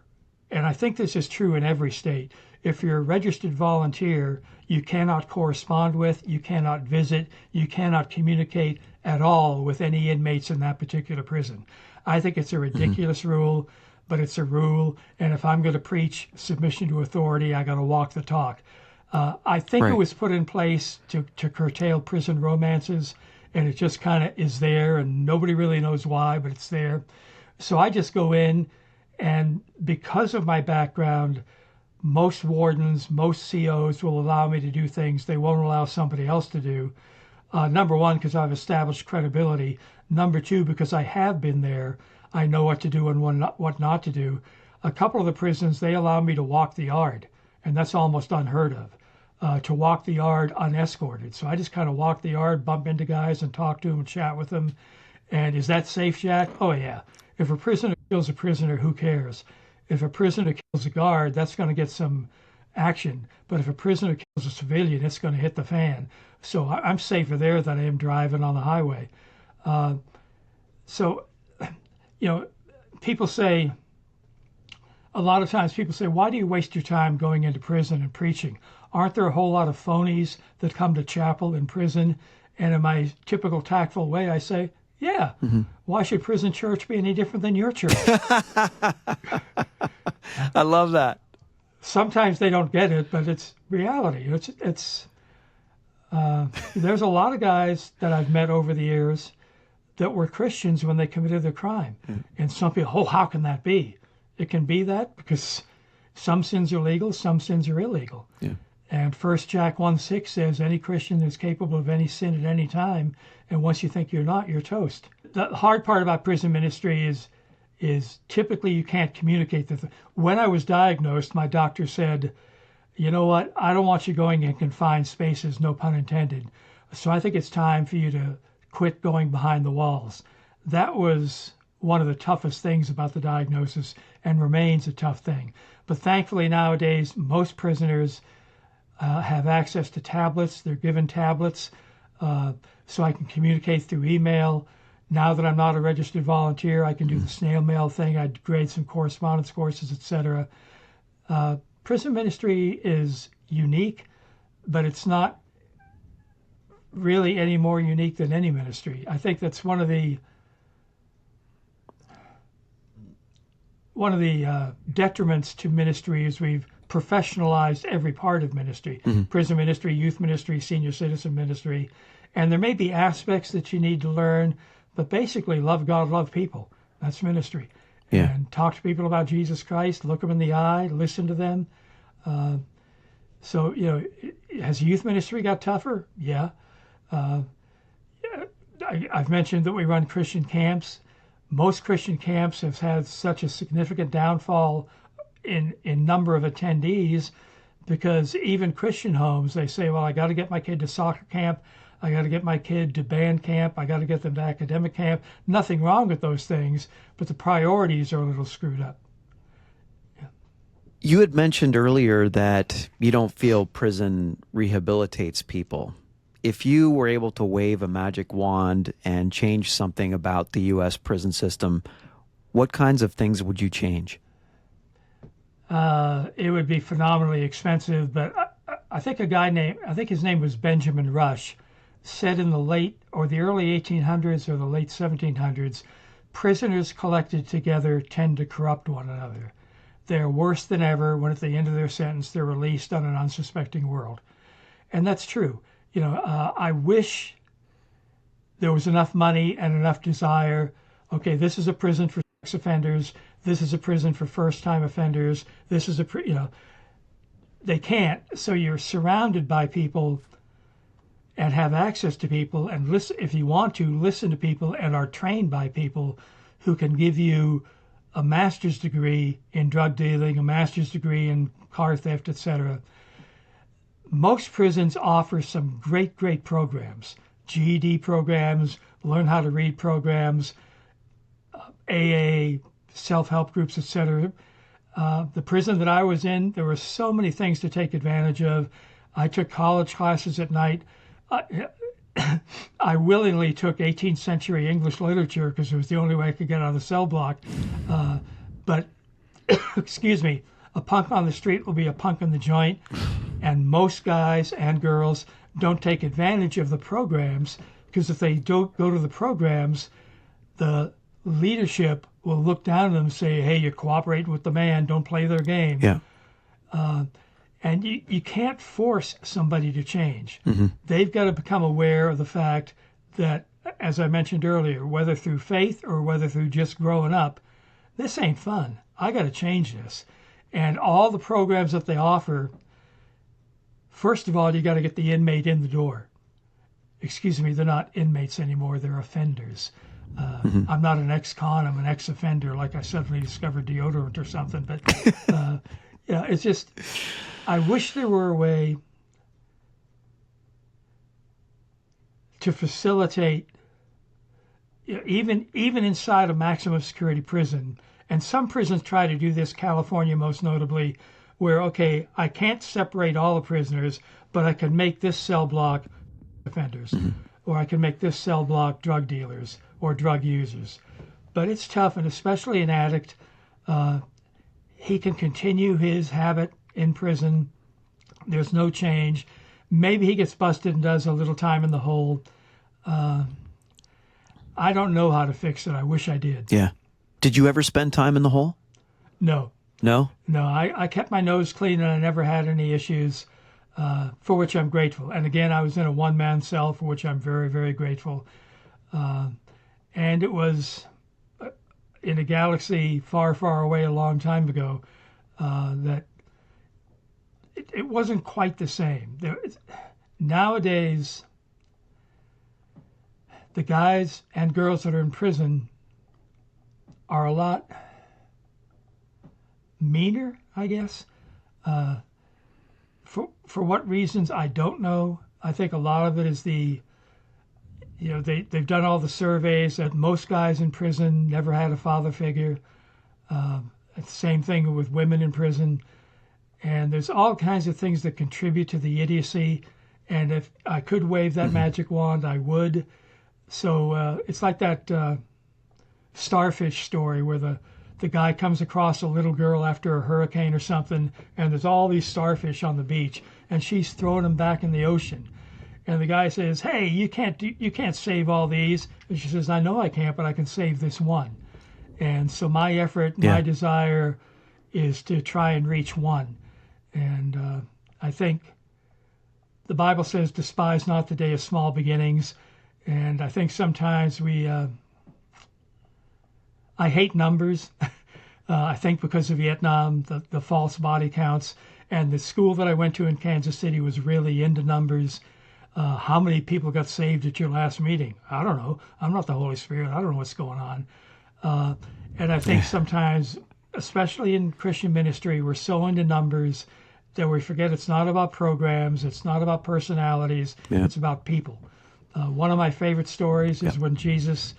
and I think this is true in every state, if you're a registered volunteer, you cannot correspond with, you cannot visit, you cannot communicate at all with any inmates in that particular prison. I think it's a ridiculous rule, but it's a rule, and if I'm going to preach submission to authority, I got to walk the talk. I think it was put in place to curtail prison romances, and it just kind of is there, and nobody really knows why, but it's there. So I just go in, and because of my background, most wardens, most COs will allow me to do things they won't allow somebody else to do. Number one, because I've established credibility. Number two, because I have been there. I know what to do and what not to do. A couple of the prisons, they allow me to walk the yard, and that's almost unheard of. To walk the yard unescorted. So I just kind of walk the yard, bump into guys and talk to them and chat with them. And is that safe, Jack? Oh, yeah. If a prisoner kills a prisoner, who cares? If a prisoner kills a guard, that's going to get some action. But if a prisoner kills a civilian, it's going to hit the fan. So I'm safer there than I am driving on the highway. People say, a lot of times people say, why do you waste your time going into prison and preaching? Aren't there a whole lot of phonies that come to chapel in prison? And in my typical tactful way, I say, yeah. Why should prison church be any different than your church? I love that. Sometimes they don't get it, but it's reality. There's a lot of guys that I've met over the years that were Christians when they committed their crime. And some people, how can that be? It can be that because some sins are legal, some sins are illegal. Yeah. And 1 Jack 1:6 says any Christian is capable of any sin at any time, and once you think you're not, you're toast. The hard part about prison ministry is is typically you can't communicate. When I was diagnosed, my doctor said, you know what, I don't want you going in confined spaces, no pun intended. So I think it's time for you to quit going behind the walls. That was one of the toughest things about the diagnosis and remains a tough thing. But thankfully nowadays, most prisoners have access to tablets. They're given tablets, so I can communicate through email. Now that I'm not a registered volunteer, I can do the snail mail thing. I grade some correspondence courses, etc. Prison ministry is unique, but it's not really any more unique than any ministry. I think that's one of the detriments to ministry is we've professionalized every part of ministry. Prison ministry, youth ministry, senior citizen ministry. And there may be aspects that you need to learn, but basically love God, love people. That's ministry. Yeah. And talk to people about Jesus Christ, look them in the eye, listen to them. So, has youth ministry got tougher? Yeah. I've mentioned that we run Christian camps. Most Christian camps have had such a significant downfall in number of attendees because even Christian homes, they say, well, I got to get my kid to soccer camp. I got to get my kid to band camp. I got to get them to academic camp. Nothing wrong with those things, but the priorities are a little screwed up. Yeah. You had mentioned earlier that you don't feel prison rehabilitates people. If you were able to wave a magic wand and change something about the U.S. prison system, what kinds of things would you change? It would be phenomenally expensive, but I think his name was Benjamin Rush, said in the early 1800s or the late 1700s, prisoners collected together tend to corrupt one another. They're worse than ever when at the end of their sentence they're released on an unsuspecting world. And that's true. I wish there was enough money and enough desire. Okay, this is a prison for sex offenders. This is a prison for first-time offenders. This is they can't. So you're surrounded by people and have access to people and listen, if you want to, listen to people and are trained by people who can give you a master's degree in drug dealing, a master's degree in car theft, etc. Most prisons offer some great programs, GED programs, learn how to read programs, AA, self-help groups, etc. The prison that I was in, there were so many things to take advantage of. I took college classes at night. I willingly took 18th century English literature because it was the only way I could get out of the cell block. But, excuse me, a punk on the street will be a punk in the joint. And most guys and girls don't take advantage of the programs because if they don't go to the programs, the leadership will look down at them and say, hey, you're cooperating with the man, don't play their game. Yeah. And you can't force somebody to change. They've got to become aware of the fact that, as I mentioned earlier, whether through faith or whether through just growing up, this ain't fun. I got to change this. And all the programs that they offer, first of all, you got to get the inmate in the door. Excuse me, they're not inmates anymore, they're offenders. I'm not an ex-con, I'm an ex-offender, like I suddenly discovered deodorant or something. But it's just, I wish there were a way to facilitate, even inside a maximum security prison, and some prisons try to do this, California most notably, where, okay, I can't separate all the prisoners, but I can make this cell block offenders, or I can make this cell block drug dealers or drug users. But it's tough, and especially an addict, he can continue his habit in prison. There's no change. Maybe he gets busted and does a little time in the hole. I don't know how to fix it. I wish I did. Yeah. Did you ever spend time in the hole? No. No? No, I kept my nose clean and I never had any issues, for which I'm grateful. And again, I was in a one-man cell, for which I'm very, very grateful. And it was in a galaxy far, far away a long time ago that it wasn't quite the same. Nowadays, the guys and girls that are in prison are a lot meaner, I guess. For what reasons, I don't know. I think a lot of it is they've done all the surveys that most guys in prison never had a father figure. Same thing with women in prison. And there's all kinds of things that contribute to the idiocy. And if I could wave that magic wand, I would. So it's like that starfish story where the guy comes across a little girl after a hurricane or something, and there's all these starfish on the beach, and she's throwing them back in the ocean. And the guy says, "Hey, you can't save all these." And she says, "I know I can't, but I can save this one." And so my effort, my desire, is to try and reach one. And I think the Bible says, "Despise not the day of small beginnings." And I think sometimes I hate numbers. I think because of Vietnam, the false body counts, and the school that I went to in Kansas City was really into numbers. How many people got saved at your last meeting? I don't know. I'm not the Holy Spirit. I don't know what's going on. And I think sometimes, especially in Christian ministry, we're so into numbers that we forget it's not about programs. It's not about personalities. It's about people. One of my favorite stories is when Jesus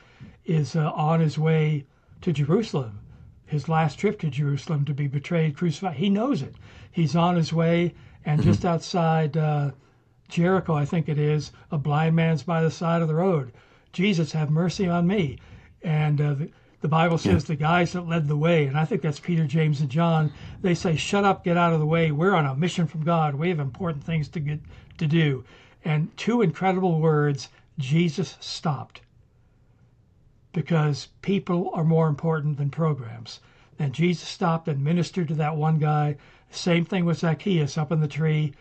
is on his way to Jerusalem, his last trip to Jerusalem to be betrayed, crucified. He knows it. He's on his way, and just outside Jericho, I think it is, a blind man's by the side of the road. "Jesus, have mercy on me." And the Bible says the guys that led the way, and I think that's Peter, James, and John, they say, "Shut up, get out of the way. We're on a mission from God. We have important things to do." And two incredible words, Jesus stopped. Because people are more important than programs. And Jesus stopped and ministered to that one guy. Same thing with Zacchaeus up in the tree.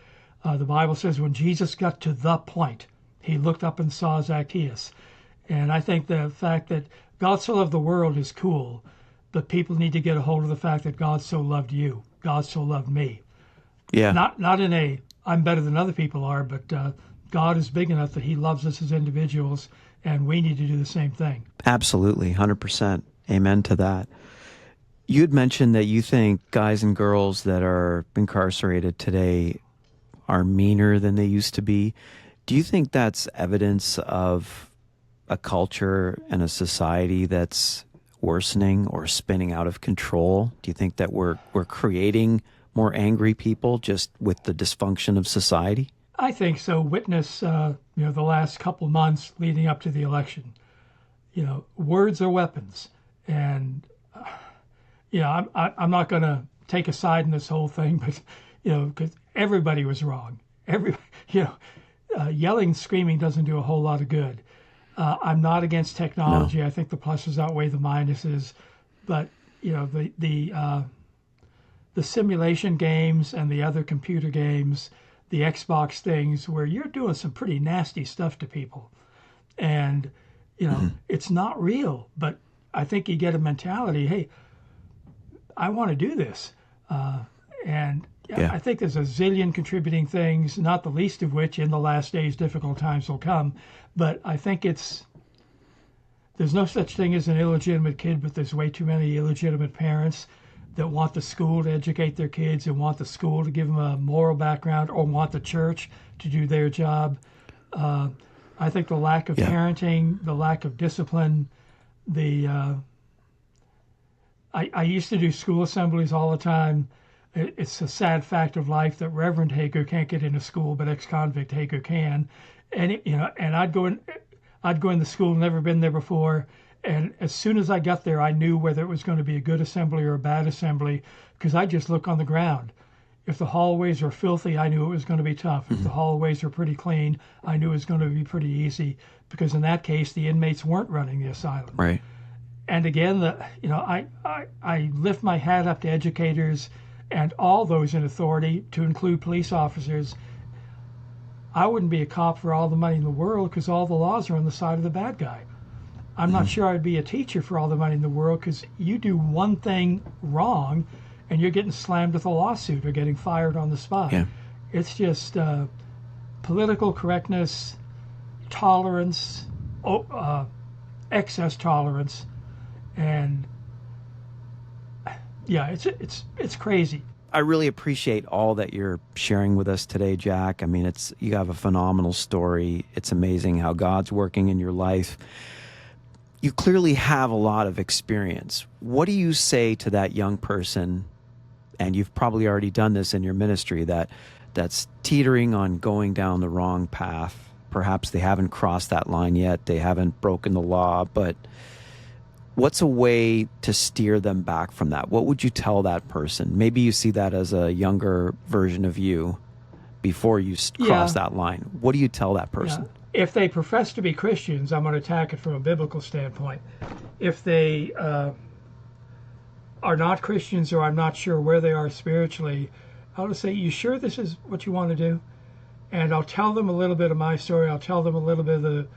The Bible says when Jesus got to the point, he looked up and saw Zacchaeus. And I think the fact that God so loved the world is cool, but people need to get a hold of the fact that God so loved you. God so loved me. Yeah. Not in a I'm better than other people are, but God is big enough that he loves us as individuals, and we need to do the same thing. Absolutely, 100%. Amen to that. You'd mentioned that you think guys and girls that are incarcerated today are meaner than they used to be. Do you think that's evidence of a culture and a society that's worsening or spinning out of control? Do you think that we're creating more angry people just with the dysfunction of society? I think so. Witness, the last couple months leading up to the election. Words are weapons, and I'm not going to take a side in this whole thing, but because everybody was wrong. Yelling and screaming doesn't do a whole lot of good. I'm not against technology. No. I think the pluses outweigh the minuses, but the simulation games and the other computer games, the Xbox things, where you're doing some pretty nasty stuff to people, and it's not real. But I think you get a mentality, hey, I want to do this, and I think there's a zillion contributing things, not the least of which in the last days difficult times will come. But I think there's no such thing as an illegitimate kid, but there's way too many illegitimate parents that want the school to educate their kids and want the school to give them a moral background or want the church to do their job. I think the lack of parenting, the lack of discipline, I used to do school assemblies all the time. It's a sad fact of life that Reverend Hager can't get into school, but ex-convict Hager can. And and I'd go in the school, never been there before. And as soon as I got there, I knew whether it was going to be a good assembly or a bad assembly, because I just look on the ground. If the hallways were filthy, I knew it was going to be tough. If the hallways were pretty clean, I knew it was going to be pretty easy, because in that case, the inmates weren't running the asylum. Right. And again, I lift my hat up to educators and all those in authority, to include police officers. I wouldn't be a cop for all the money in the world, because all the laws are on the side of the bad guy. I'm not sure I'd be a teacher for all the money in the world, because you do one thing wrong and you're getting slammed with a lawsuit or getting fired on the spot. Yeah. It's just political correctness, tolerance, excess tolerance, and yeah, it's crazy. I really appreciate all that you're sharing with us today, Jack. I mean, you have a phenomenal story. It's amazing how God's working in your life. You clearly have a lot of experience. What do you say to that young person, and you've probably already done this in your ministry, that's teetering on going down the wrong path? Perhaps they haven't crossed that line yet. They haven't broken the law, but what's a way to steer them back from that? What would you tell that person? Maybe you see that as a younger version of you before you cross that line. What do you tell that person? Yeah. If they profess to be Christians, I'm going to attack it from a biblical standpoint. If they are not Christians, or I'm not sure where they are spiritually, I'll just say, you sure this is what you want to do? And I'll tell them a little bit of my story. I'll tell them a little bit of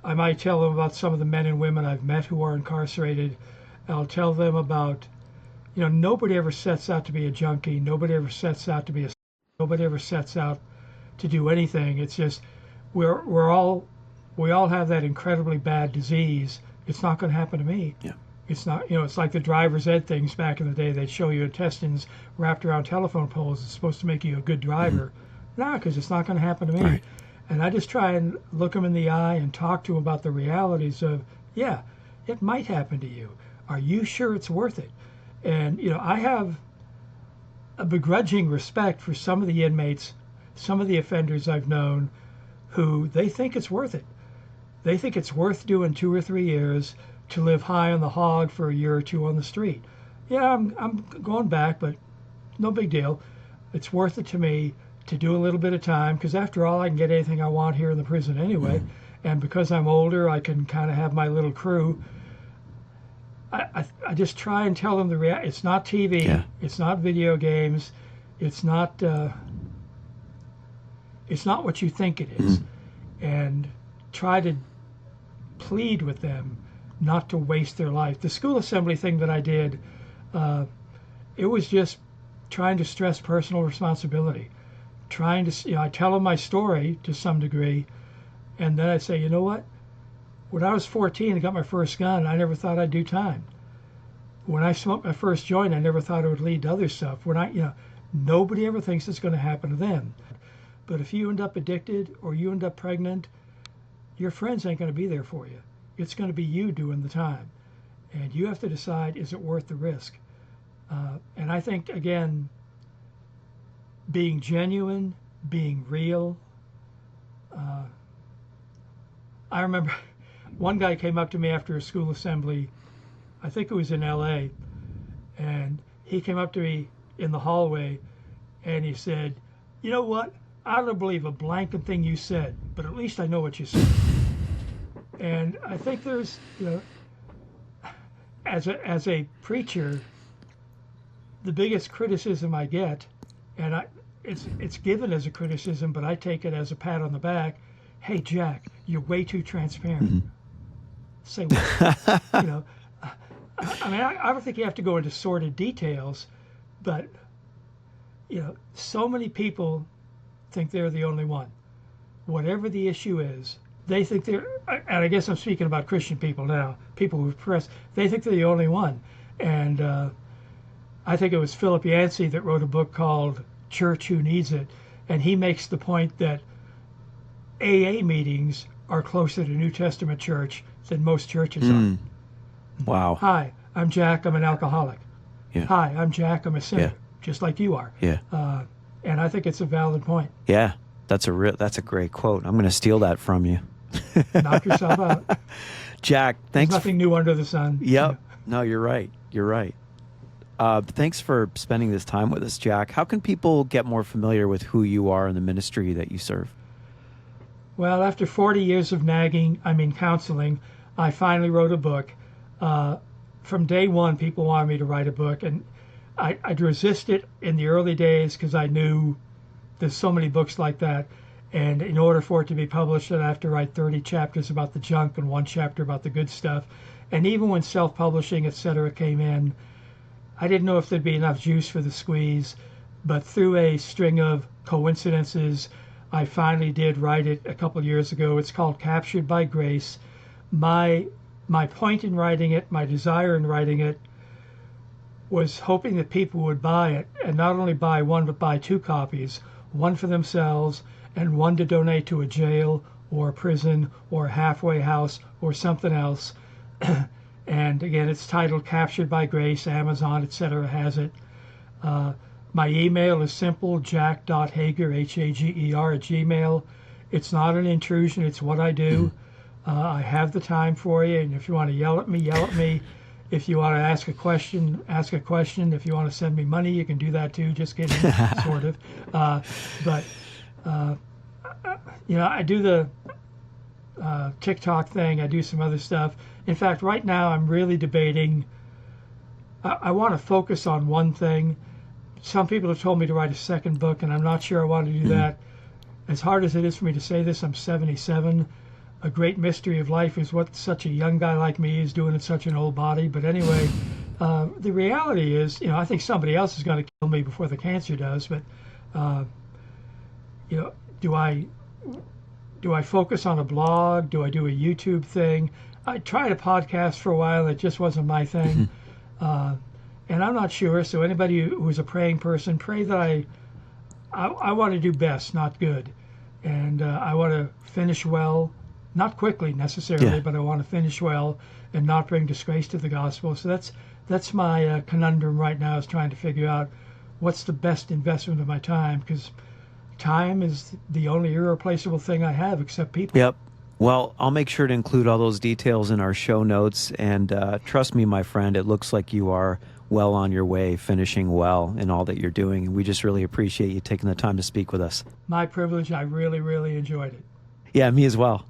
I might tell them about some of the men and women I've met who are incarcerated. I'll tell them about, nobody ever sets out to be a junkie. Nobody ever sets out to be nobody ever sets out to do anything. It's just, we all have that incredibly bad disease. It's not going to happen to me. Yeah. It's not, it's like the driver's ed things back in the day. They'd show you intestines wrapped around telephone poles. It's supposed to make you a good driver. No, because it's not going to happen to me. Right. And I just try and look them in the eye and talk to them about the realities of, yeah, it might happen to you. Are you sure it's worth it? And, I have a begrudging respect for some of the inmates, some of the offenders I've known, who they think it's worth it. They think it's worth doing 2 or 3 years to live high on the hog for a year or two on the street. Yeah, I'm going back, but no big deal. It's worth it to me to do a little bit of time, because after all, I can get anything I want here in the prison anyway. And because I'm older, I can kind of have my little crew. I just try and tell them it's not TV, Yeah. it's not video games, it's not what you think it is. And try to plead with them not to waste their life. The school assembly thing that I did, it was just trying to stress personal responsibility. Trying to, I tell them my story to some degree, and then I say, you know what? When I was 14 and got my first gun, I never thought I'd do time. When I smoked my first joint, I never thought it would lead to other stuff. Nobody ever thinks it's going to happen to them. But if you end up addicted or you end up pregnant, your friends ain't going to be there for you. It's going to be you doing the time. And you have to decide, is it worth the risk? And I think, again, being genuine, being real. I remember one guy came up to me after a school assembly, I think it was in LA, and he came up to me in the hallway and he said, you know what? I don't believe a blanket thing you said, but at least I know what you said. And I think there's, as a preacher, the biggest criticism I get, and it's given as a criticism, but I take it as a pat on the back. Hey, Jack, you're way too transparent. Say what? I mean, I don't think you have to go into sordid details, but so many people think they're the only one. Whatever the issue is, they think they're, and I guess I'm speaking about Christian people now, people who press, they think they're the only one. And I think it was Philip Yancey that wrote a book called Church Who Needs It, and he makes the point that AA meetings are closer to New Testament church than most churches are. Wow. Hi, I'm Jack, I'm an alcoholic. Yeah. Hi, I'm Jack, I'm a sinner, Yeah. just like you are. Yeah. And I think it's a valid point. Yeah. That's a great quote. I'm going to steal that from you. Knock yourself out. Jack, There's thanks. nothing new under the sun. Yep. No, you're right. You're right. Thanks for spending this time with us, Jack. How can people get more familiar with who you are and the ministry that you serve? Well, after 40 years of counseling, I finally wrote a book. From day one, people wanted me to write a book, and I'd resist it in the early days because I knew there's so many books like that. And in order for it to be published, I'd have to write 30 chapters about the junk and 1 chapter about the good stuff. And even when self-publishing, etc., came in, I didn't know if there'd be enough juice for the squeeze. But through a string of coincidences, I finally did write it a couple years ago. It's called Captured by Grace. My point in writing it, my desire in writing it, was hoping that people would buy it, and not only buy one, but buy 2 copies, one for themselves and one to donate to a jail or a prison or a halfway house or something else. And again, it's titled Captured by Grace. Amazon, etc. has it. My email is simple, jack.hager, Hager, at Gmail. It's not an intrusion. It's what I do. I have the time for you, and if you want to yell at me, yell at me. If you want to ask a question, ask a question. If you want to send me money, you can do that too. Just kidding, sort of. But I do the TikTok thing. I do some other stuff. In fact, right now I'm really debating. I want to focus on one thing. Some people have told me to write a second book, and I'm not sure I want to do that. As hard as it is for me to say this, I'm 77. A great mystery of life is what such a young guy like me is doing in such an old body. But anyway, the reality is, I think somebody else is going to kill me before the cancer does. But do I focus on a blog? Do I do a YouTube thing? I tried a podcast for a while. It just wasn't my thing. And I'm not sure. So anybody who's a praying person, pray that I want to do best, not good. And I want to finish well, not quickly necessarily, but I want to finish well and not bring disgrace to the gospel. So that's my conundrum right now, is trying to figure out what's the best investment of my time, because time is the only irreplaceable thing I have except people. Yep. Well, I'll make sure to include all those details in our show notes. And trust me, my friend, it looks like you are well on your way, finishing well in all that you're doing. And we just really appreciate you taking the time to speak with us. My privilege. I really, really enjoyed it. Yeah, me as well.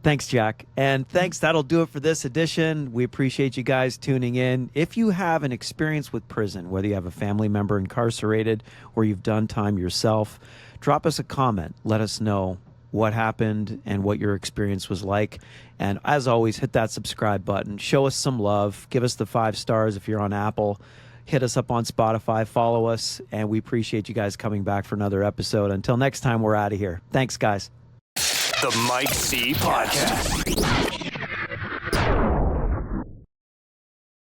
Thanks, Jack. And thanks. That'll do it for this edition. We appreciate you guys tuning in. If you have an experience with prison, whether you have a family member incarcerated or you've done time yourself, drop us a comment. Let us know what happened and what your experience was like. And as always, hit that subscribe button. Show us some love. Give us the 5 stars if you're on Apple. Hit us up on Spotify. Follow us. And we appreciate you guys coming back for another episode. Until next time, we're out of here. Thanks, guys. The Mike C. Podcast.